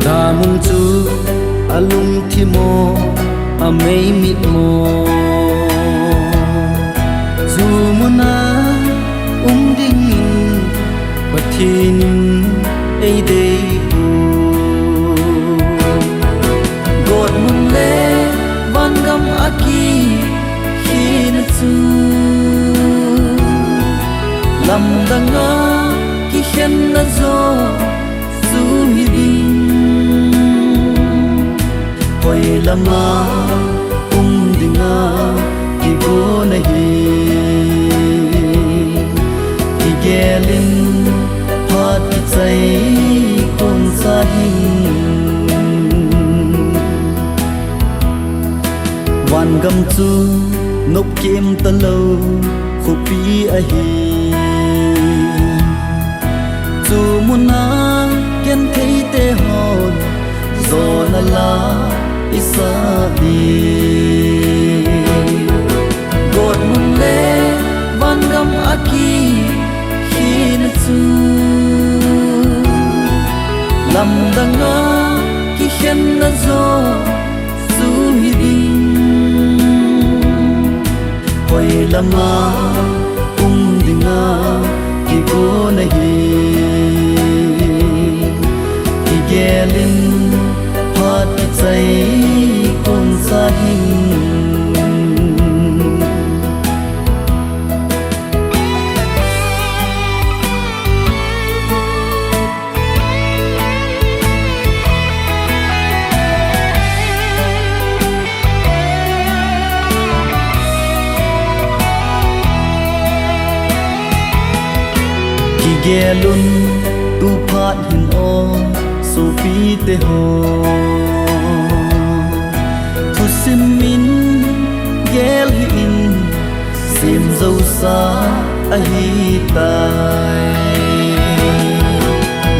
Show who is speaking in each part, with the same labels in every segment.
Speaker 1: Za mung chu alung thi mo a mei mi mo zu muna ding bathin ei dei bu god mun le van gam aki hin chu lam danga ki khen na zo zu hi ding hoi lama dinga ki go na hi ki gelin phat ki chai kon sa hin wan gam chu nop kim ta lo khopi a hi chu muna ken thei te hon zo na la isa di god mun le van gam aki hin chu lam danga ki khen na zo su hi ding hoi lama dinga ki go na hi ki gelin phat ki chai kon sa hin gelun tu phat hin o so pi te ho thu sim min gel hin sim zo sa a hi tai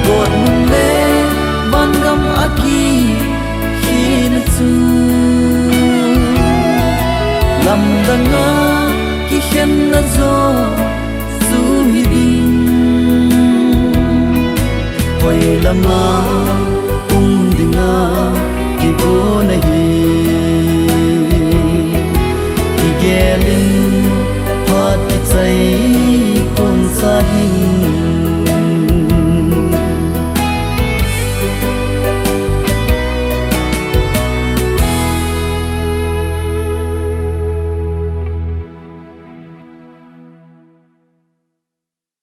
Speaker 1: god mun le ban gam aki hin chu lam danga ki khen na zo su hi ding hoi lama dinga ki go na